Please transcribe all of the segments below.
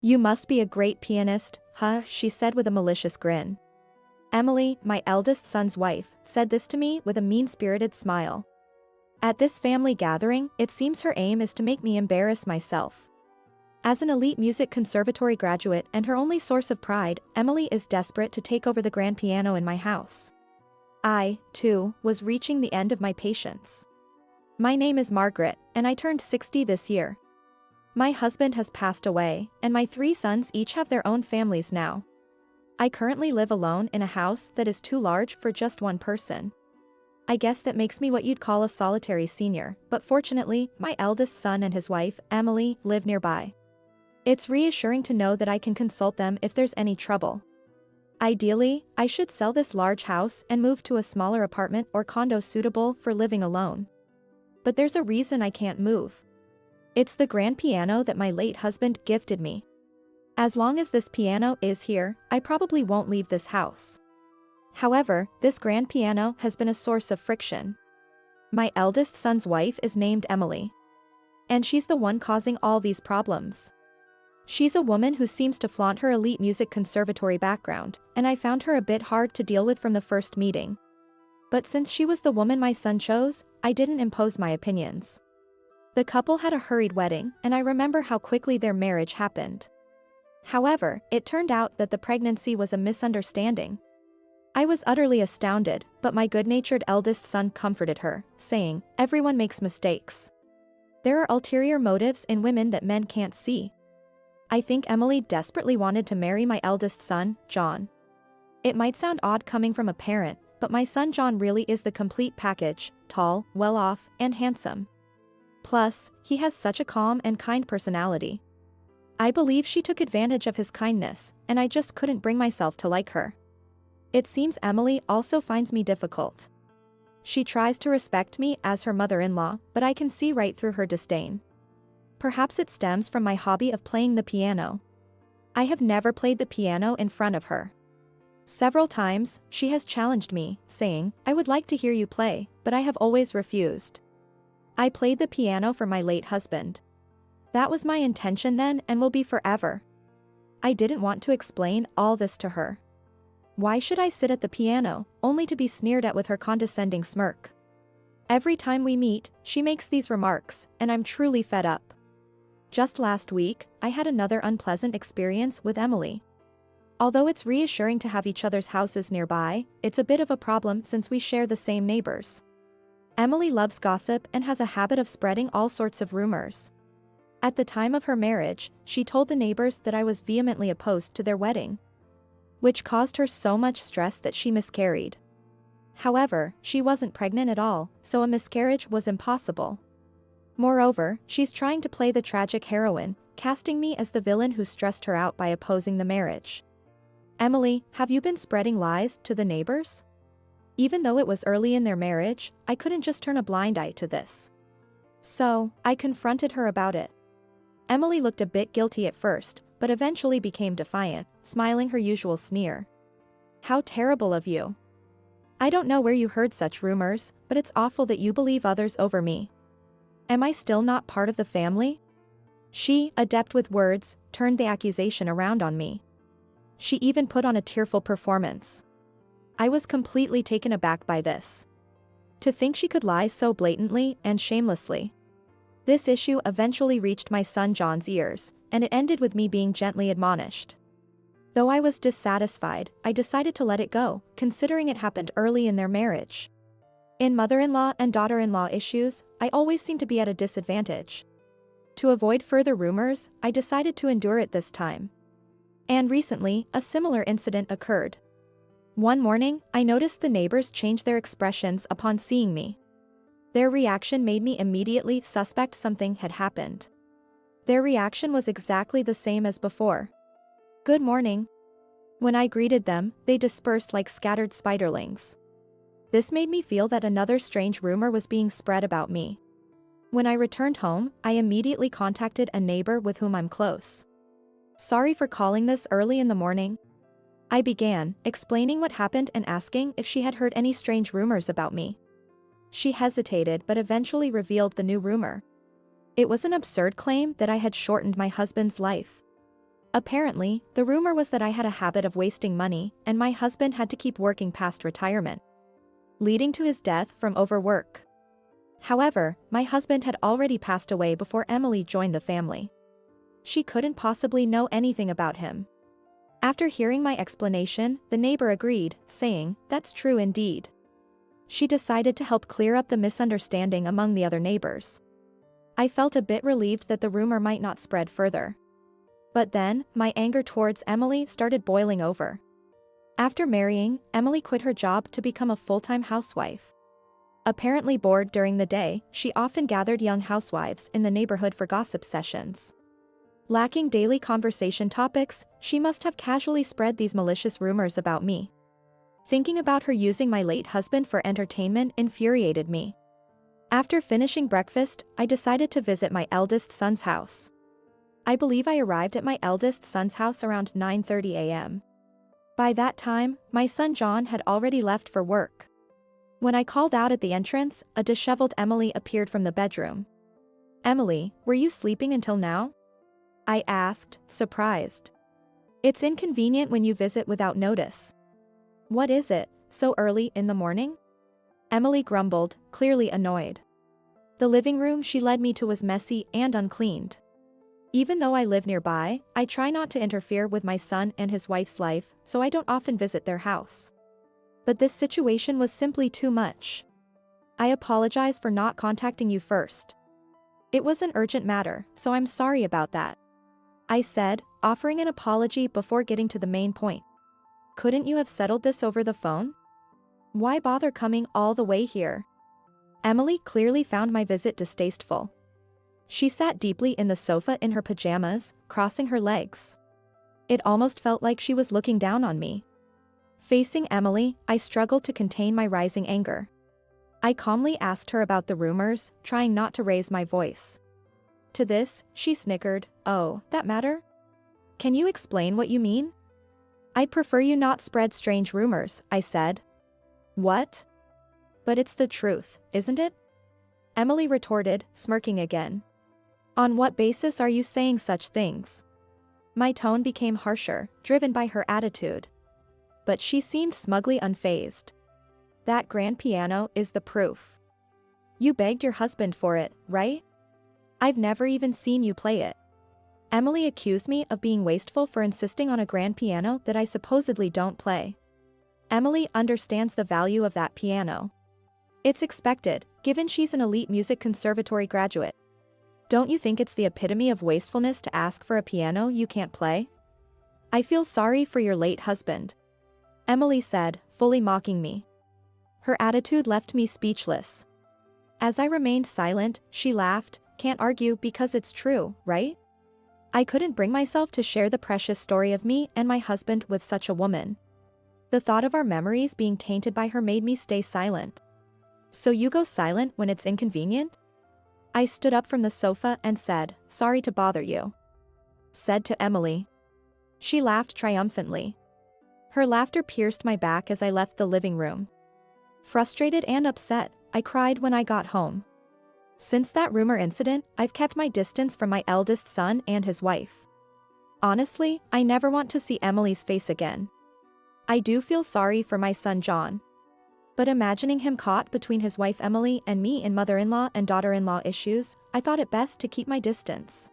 You must be a great pianist, huh? She said with a malicious grin. Emily, my eldest son's wife, said this to me with a mean-spirited smile. At this family gathering, it seems her aim is to make me embarrass myself. As an elite music conservatory graduate and her only source of pride, Emily is desperate to take over the grand piano in my house. I, too, was reaching the end of my patience. My name is Margaret, and I turned 60 this year. My husband has passed away, and my 3 sons each have their own families now. I currently live alone in a house that is too large for just one person. I guess that makes me what you'd call a solitary senior, but fortunately, my eldest son and his wife, Emily, live nearby. It's reassuring to know that I can consult them if there's any trouble. Ideally, I should sell this large house and move to a smaller apartment or condo suitable for living alone. But there's a reason I can't move. It's the grand piano that my late husband gifted me. As long as this piano is here, I probably won't leave this house. However, this grand piano has been a source of friction. My eldest son's wife is named Emily. And she's the one causing all these problems. She's a woman who seems to flaunt her elite music conservatory background, and I found her a bit hard to deal with from the first meeting. But since she was the woman my son chose, I didn't impose my opinions. The couple had a hurried wedding, and I remember how quickly their marriage happened. However, it turned out that the pregnancy was a misunderstanding. I was utterly astounded, but my good-natured eldest son comforted her, saying, "Everyone makes mistakes. There are ulterior motives in women that men can't see." I think Emily desperately wanted to marry my eldest son, John. It might sound odd coming from a parent, but my son John really is the complete package, tall, well-off, and handsome. Plus, he has such a calm and kind personality. I believe she took advantage of his kindness, and I just couldn't bring myself to like her. It seems Emily also finds me difficult. She tries to respect me as her mother-in-law, but I can see right through her disdain. Perhaps it stems from my hobby of playing the piano. I have never played the piano in front of her. Several times, she has challenged me, saying, "I would like to hear you play," but I have always refused. I played the piano for my late husband. That was my intention then and will be forever. I didn't want to explain all this to her. Why should I sit at the piano, only to be sneered at with her condescending smirk? Every time we meet, she makes these remarks, and I'm truly fed up. Just last week, I had another unpleasant experience with Emily. Although it's reassuring to have each other's houses nearby, it's a bit of a problem since we share the same neighbors. Emily loves gossip and has a habit of spreading all sorts of rumors. At the time of her marriage, she told the neighbors that I was vehemently opposed to their wedding, which caused her so much stress that she miscarried. However, she wasn't pregnant at all, so a miscarriage was impossible. Moreover, she's trying to play the tragic heroine, casting me as the villain who stressed her out by opposing the marriage. Emily, have you been spreading lies to the neighbors? Even though it was early in their marriage, I couldn't just turn a blind eye to this. So, I confronted her about it. Emily looked a bit guilty at first, but eventually became defiant, smiling her usual sneer. "How terrible of you. I don't know where you heard such rumors, but it's awful that you believe others over me. Am I still not part of the family?" She, adept with words, turned the accusation around on me. She even put on a tearful performance. I was completely taken aback by this. To think she could lie so blatantly and shamelessly. This issue eventually reached my son John's ears, and it ended with me being gently admonished. Though I was dissatisfied, I decided to let it go, considering it happened early in their marriage. In mother-in-law and daughter-in-law issues, I always seem to be at a disadvantage. To avoid further rumors, I decided to endure it this time. And recently, a similar incident occurred. One morning, I noticed the neighbors change their expressions upon seeing me. Their reaction made me immediately suspect something had happened. Their reaction was exactly the same as before. "Good morning." When I greeted them, they dispersed like scattered spiderlings. This made me feel that another strange rumor was being spread about me. When I returned home, I immediately contacted a neighbor with whom I'm close. "Sorry for calling this early in the morning," I began, explaining what happened and asking if she had heard any strange rumors about me. She hesitated but eventually revealed the new rumor. It was an absurd claim that I had shortened my husband's life. Apparently, the rumor was that I had a habit of wasting money, and my husband had to keep working past retirement, leading to his death from overwork. However, my husband had already passed away before Emily joined the family. She couldn't possibly know anything about him. After hearing my explanation, the neighbor agreed, saying, "That's true indeed." She decided to help clear up the misunderstanding among the other neighbors. I felt a bit relieved that the rumor might not spread further. But then, my anger towards Emily started boiling over. After marrying, Emily quit her job to become a full-time housewife. Apparently bored during the day, she often gathered young housewives in the neighborhood for gossip sessions. Lacking daily conversation topics, she must have casually spread these malicious rumors about me. Thinking about her using my late husband for entertainment infuriated me. After finishing breakfast, I decided to visit my eldest son's house. I believe I arrived at my eldest son's house around 9:30 a.m. By that time, my son John had already left for work. When I called out at the entrance, a disheveled Emily appeared from the bedroom. "Emily, were you sleeping until now?" I asked, surprised. "It's inconvenient when you visit without notice." "What is it, so early in the morning?" Emily grumbled, clearly annoyed. The living room she led me to was messy and uncleaned. Even though I live nearby, I try not to interfere with my son and his wife's life, so I don't often visit their house. But this situation was simply too much. "I apologize for not contacting you first. It was an urgent matter, so I'm sorry about that," I said, offering an apology before getting to the main point. "Couldn't you have settled this over the phone? Why bother coming all the way here?" Emily clearly found my visit distasteful. She sat deeply in the sofa in her pajamas, crossing her legs. It almost felt like she was looking down on me. Facing Emily, I struggled to contain my rising anger. I calmly asked her about the rumors, trying not to raise my voice. To this, she snickered, "Oh, that matter? Can you explain what you mean?" "I'd prefer you not spread strange rumors," I said. "What?" "But it's the truth, isn't it?" Emily retorted, smirking again. "On what basis are you saying such things?" My tone became harsher, driven by her attitude. But she seemed smugly unfazed. "That grand piano is the proof. You begged your husband for it, right? I've never even seen you play it." Emily accused me of being wasteful for insisting on a grand piano that I supposedly don't play. Emily understands the value of that piano. It's expected, given she's an elite music conservatory graduate. Don't you think it's the epitome of wastefulness to ask for a piano you can't play? "I feel sorry for your late husband," Emily said, fully mocking me. Her attitude left me speechless. As I remained silent, she laughed, "Can't argue because it's true, right?" I couldn't bring myself to share the precious story of me and my husband with such a woman. The thought of our memories being tainted by her made me stay silent. "So you go silent when it's inconvenient?" I stood up from the sofa and said, "Sorry to bother you," said to Emily. She laughed triumphantly. Her laughter pierced my back as I left the living room. Frustrated and upset, I cried when I got home. Since that rumor incident, I've kept my distance from my eldest son and his wife. Honestly, I never want to see Emily's face again. I do feel sorry for my son John. But imagining him caught between his wife Emily and me in mother-in-law and daughter-in-law issues, I thought it best to keep my distance.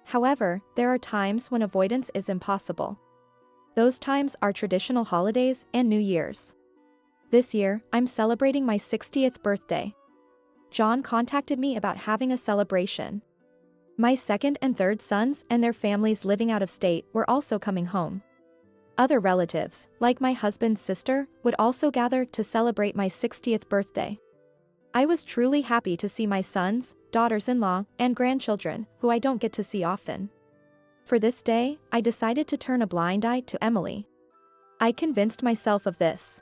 However, there are times when avoidance is impossible. Those times are traditional holidays and New Year's. This year, I'm celebrating my 60th birthday. John contacted me about having a celebration. My second and third sons and their families living out of state were also coming home. Other relatives, like my husband's sister, would also gather to celebrate my 60th birthday. I was truly happy to see my sons, daughters-in-law, and grandchildren, who I don't get to see often. For this day, I decided to turn a blind eye to Emily. I convinced myself of this.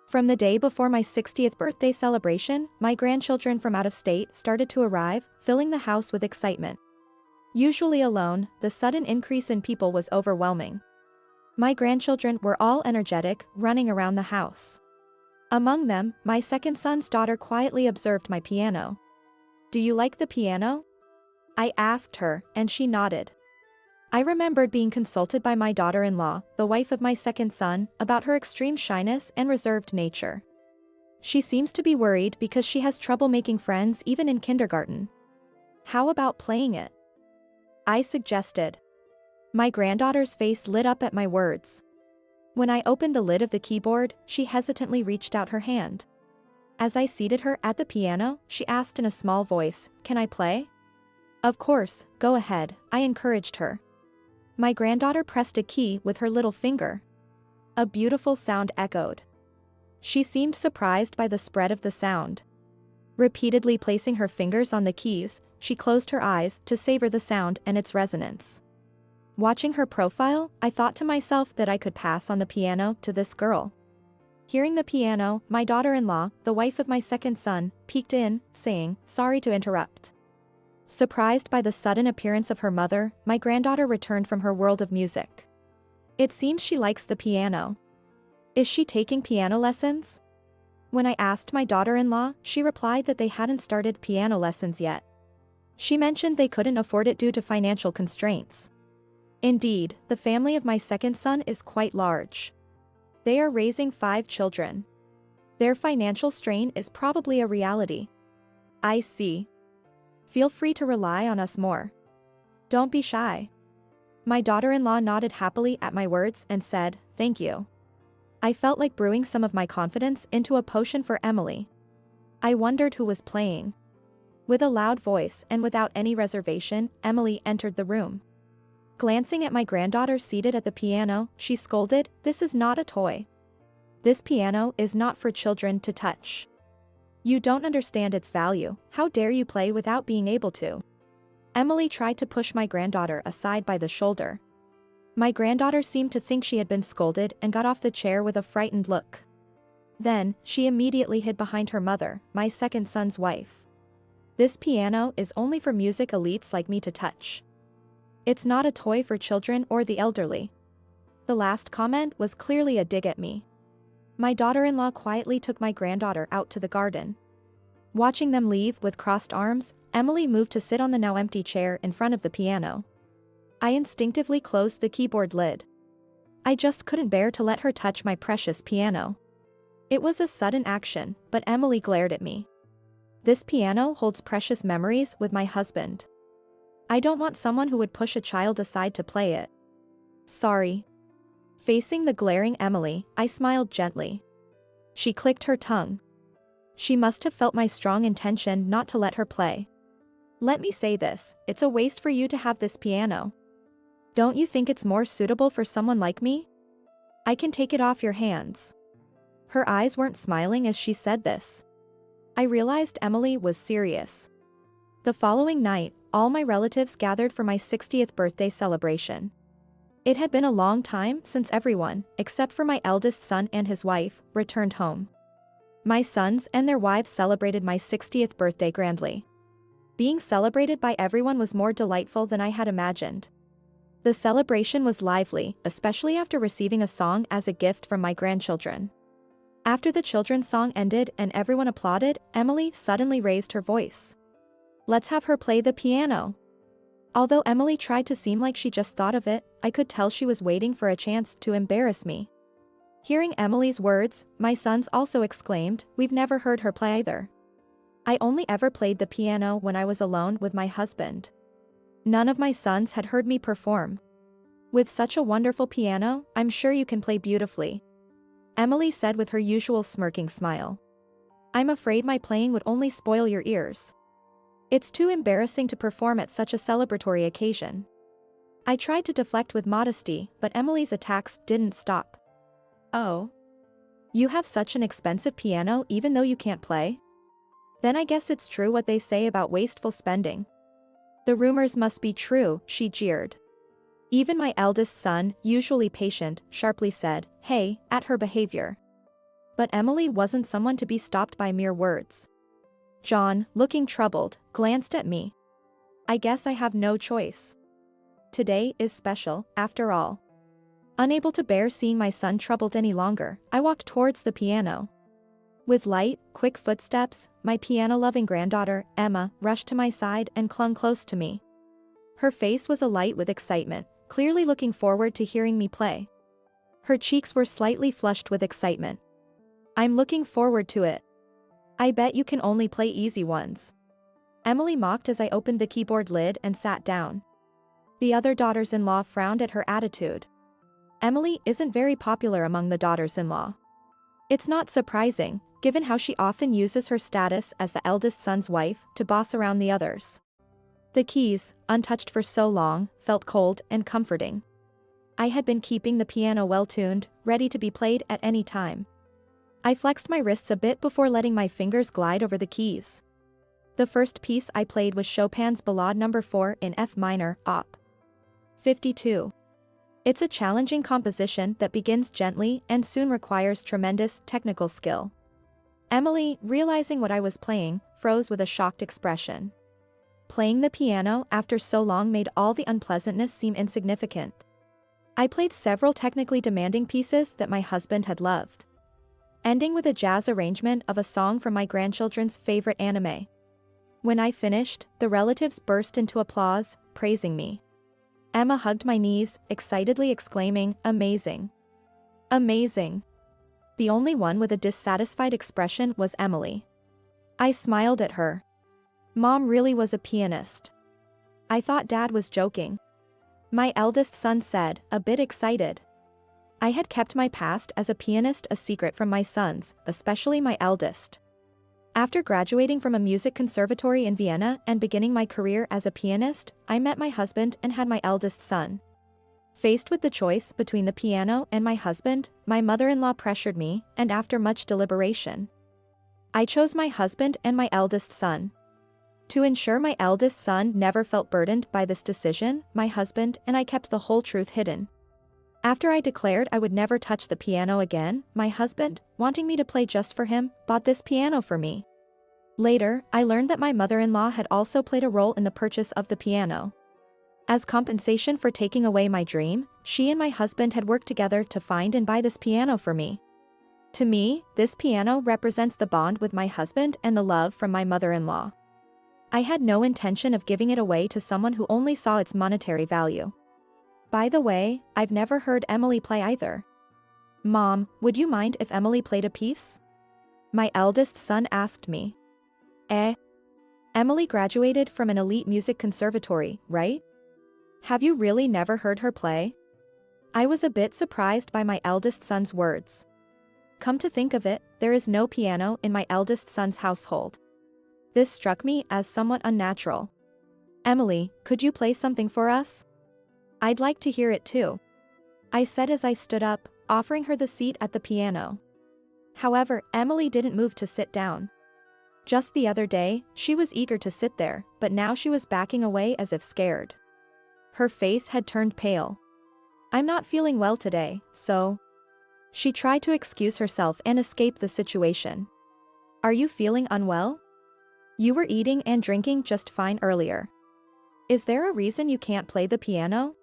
From the day before my 60th birthday celebration, my grandchildren from out of state started to arrive, filling the house with excitement. Usually alone, the sudden increase in people was overwhelming. My grandchildren were all energetic, running around the house. Among them, my second son's daughter quietly observed my piano. "Do you like the piano?" I asked her, and she nodded. I remembered being consulted by my daughter-in-law, the wife of my second son, about her extreme shyness and reserved nature. She seems to be worried because she has trouble making friends even in kindergarten. How about playing it? I suggested. My granddaughter's face lit up at my words. When I opened the lid of the keyboard, she hesitantly reached out her hand. As I seated her at the piano, she asked in a small voice, "Can I play?" "Of course, go ahead," I encouraged her. My granddaughter pressed a key with her little finger. A beautiful sound echoed. She seemed surprised by the spread of the sound. Repeatedly placing her fingers on the keys, she closed her eyes to savor the sound and its resonance. Watching her profile, I thought to myself that I could pass on the piano to this girl. Hearing the piano, my daughter-in-law, the wife of my second son, peeked in, saying, "Sorry to interrupt." Surprised by the sudden appearance of her mother, my granddaughter returned from her world of music. It seems she likes the piano. Is she taking piano lessons? When I asked my daughter-in-law, she replied that they hadn't started piano lessons yet. She mentioned they couldn't afford it due to financial constraints. Indeed, the family of my second son is quite large. They are raising 5 children. Their financial strain is probably a reality. I see. Feel free to rely on us more. Don't be shy. My daughter-in-law nodded happily at my words and said, "Thank you." I felt like brewing some of my confidence into a potion for Emily. I wondered who was playing. With a loud voice and without any reservation, Emily entered the room. Glancing at my granddaughter seated at the piano, she scolded, "This is not a toy. This piano is not for children to touch. You don't understand its value. How dare you play without being able to?" Emily tried to push my granddaughter aside by the shoulder. My granddaughter seemed to think she had been scolded and got off the chair with a frightened look. Then, she immediately hid behind her mother, my second son's wife. "This piano is only for music elites like me to touch. It's not a toy for children or the elderly." The last comment was clearly a dig at me. My daughter-in-law quietly took my granddaughter out to the garden. Watching them leave with crossed arms, Emily moved to sit on the now empty chair in front of the piano. I instinctively closed the keyboard lid. I just couldn't bear to let her touch my precious piano. It was a sudden action, but Emily glared at me. "This piano holds precious memories with my husband. I don't want someone who would push a child aside to play it." "Sorry." Facing the glaring Emily, I smiled gently. She clicked her tongue. She must have felt my strong intention not to let her play. "Let me say this, it's a waste for you to have this piano. Don't you think it's more suitable for someone like me? I can take it off your hands." Her eyes weren't smiling as she said this. I realized Emily was serious. The following night, all my relatives gathered for my 60th birthday celebration. It had been a long time since everyone, except for my eldest son and his wife, returned home. My sons and their wives celebrated my 60th birthday grandly. Being celebrated by everyone was more delightful than I had imagined. The celebration was lively, especially after receiving a song as a gift from my grandchildren. After the children's song ended and everyone applauded, Emily suddenly raised her voice. "Let's have her play the piano." Although Emily tried to seem like she just thought of it, I could tell she was waiting for a chance to embarrass me. Hearing Emily's words, my sons also exclaimed, "We've never heard her play either." I only ever played the piano when I was alone with my husband. None of my sons had heard me perform. "With such a wonderful piano, I'm sure you can play beautifully," Emily said with her usual smirking smile. "I'm afraid my playing would only spoil your ears. It's too embarrassing to perform at such a celebratory occasion." I tried to deflect with modesty, but Emily's attacks didn't stop. "Oh. You have such an expensive piano even though you can't play? Then I guess it's true what they say about wasteful spending. The rumors must be true," she jeered. Even my eldest son, usually patient, sharply said, "Hey," at her behavior. But Emily wasn't someone to be stopped by mere words. John, looking troubled, glanced at me. I guess I have no choice. Today is special, after all. Unable to bear seeing my son troubled any longer, I walked towards the piano. With light, quick footsteps, my piano-loving granddaughter, Emma, rushed to my side and clung close to me. Her face was alight with excitement, clearly looking forward to hearing me play. Her cheeks were slightly flushed with excitement. I'm looking forward to it. I bet you can only play easy ones. Emily mocked as I opened the keyboard lid and sat down. The other daughters-in-law frowned at her attitude. Emily isn't very popular among the daughters-in-law. It's not surprising, given how she often uses her status as the eldest son's wife to boss around the others. The keys, untouched for so long, felt cold and comforting. I had been keeping the piano well-tuned, ready to be played at any time. I flexed my wrists a bit before letting my fingers glide over the keys. The first piece I played was Chopin's Ballade No. 4 in F minor, Op. 52. It's a challenging composition that begins gently and soon requires tremendous technical skill. Emily, realizing what I was playing, froze with a shocked expression. Playing the piano after so long made all the unpleasantness seem insignificant. I played several technically demanding pieces that my husband had loved, ending with a jazz arrangement of a song from my grandchildren's favorite anime. When I finished, the relatives burst into applause, praising me. Emma hugged my knees, excitedly exclaiming, "Amazing! Amazing!" The only one with a dissatisfied expression was Emily. I smiled at her. Mom really was a pianist. I thought Dad was joking. My eldest son said, a bit excited. I had kept my past as a pianist a secret from my sons, especially my eldest. After graduating from a music conservatory in Vienna and beginning my career as a pianist, I met my husband and had my eldest son. Faced with the choice between the piano and my husband, my mother-in-law pressured me, and after much deliberation, I chose my husband and my eldest son. To ensure my eldest son never felt burdened by this decision, my husband and I kept the whole truth hidden. After I declared I would never touch the piano again, my husband, wanting me to play just for him, bought this piano for me. Later, I learned that my mother-in-law had also played a role in the purchase of the piano. As compensation for taking away my dream, she and my husband had worked together to find and buy this piano for me. To me, this piano represents the bond with my husband and the love from my mother-in-law. I had no intention of giving it away to someone who only saw its monetary value. By the way, I've never heard Emily play either. Mom, would you mind if Emily played a piece? My eldest son asked me. Emily graduated from an elite music conservatory, right? Have you really never heard her play? I was a bit surprised by my eldest son's words. Come to think of it, there is no piano in my eldest son's household. This struck me as somewhat unnatural. Emily, could you play something for us? I'd like to hear it too, I said as I stood up, offering her the seat at the piano. However, Emily didn't move to sit down. Just the other day, she was eager to sit there, but now she was backing away as if scared. Her face had turned pale. I'm not feeling well today, so... She tried to excuse herself and escape the situation. Are you feeling unwell? You were eating and drinking just fine earlier. Is there a reason you can't play the piano?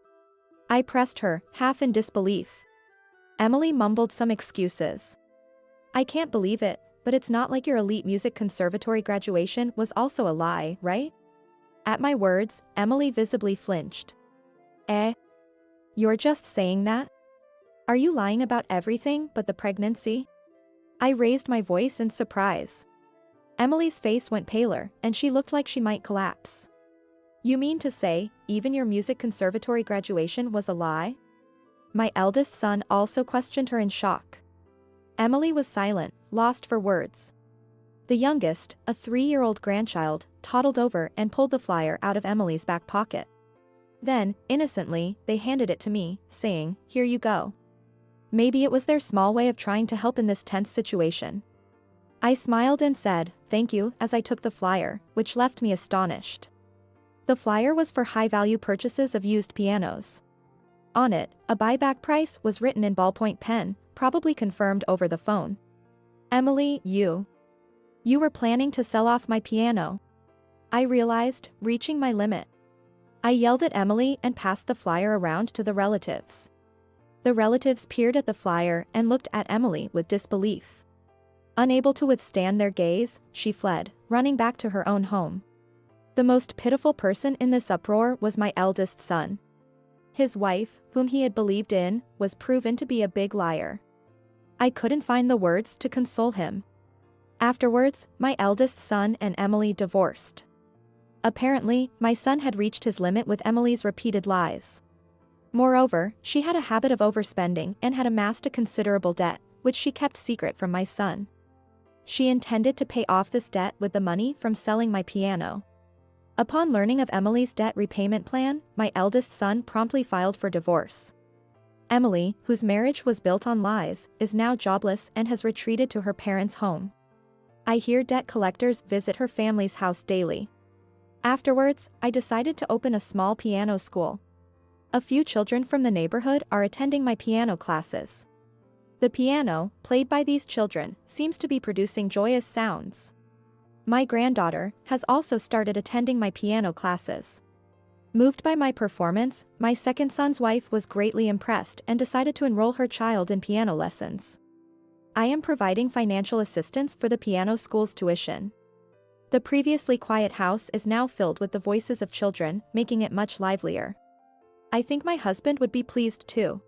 I pressed her, half in disbelief. Emily mumbled some excuses. I can't believe it, but it's not like your elite music conservatory graduation was also a lie, right? At my words, Emily visibly flinched. You're just saying that? Are you lying about everything but the pregnancy? I raised my voice in surprise. Emily's face went paler, and she looked like she might collapse. You mean to say, even your music conservatory graduation was a lie? My eldest son also questioned her in shock. Emily was silent, lost for words. The youngest, a 3-year-old grandchild, toddled over and pulled the flyer out of Emily's back pocket. Then, innocently, they handed it to me, saying, "Here you go." Maybe it was their small way of trying to help in this tense situation. I smiled and said, "Thank you," as I took the flyer, which left me astonished. The flyer was for high-value purchases of used pianos. On it, a buyback price was written in ballpoint pen, probably confirmed over the phone. Emily, you were planning to sell off my piano. I realized, reaching my limit. I yelled at Emily and passed the flyer around to the relatives. The relatives peered at the flyer and looked at Emily with disbelief. Unable to withstand their gaze, she fled, running back to her own home. The most pitiful person in this uproar was my eldest son. His wife, whom he had believed in, was proven to be a big liar. I couldn't find the words to console him. Afterwards, my eldest son and Emily divorced. Apparently, my son had reached his limit with Emily's repeated lies. Moreover, she had a habit of overspending and had amassed a considerable debt, which she kept secret from my son. She intended to pay off this debt with the money from selling my piano. Upon learning of Emily's debt repayment plan, my eldest son promptly filed for divorce. Emily, whose marriage was built on lies, is now jobless and has retreated to her parents' home. I hear debt collectors visit her family's house daily. Afterwards, I decided to open a small piano school. A few children from the neighborhood are attending my piano classes. The piano, played by these children, seems to be producing joyous sounds. My granddaughter has also started attending my piano classes. Moved by my performance, my second son's wife was greatly impressed and decided to enroll her child in piano lessons. I am providing financial assistance for the piano school's tuition. The previously quiet house is now filled with the voices of children, making it much livelier. I think my husband would be pleased too.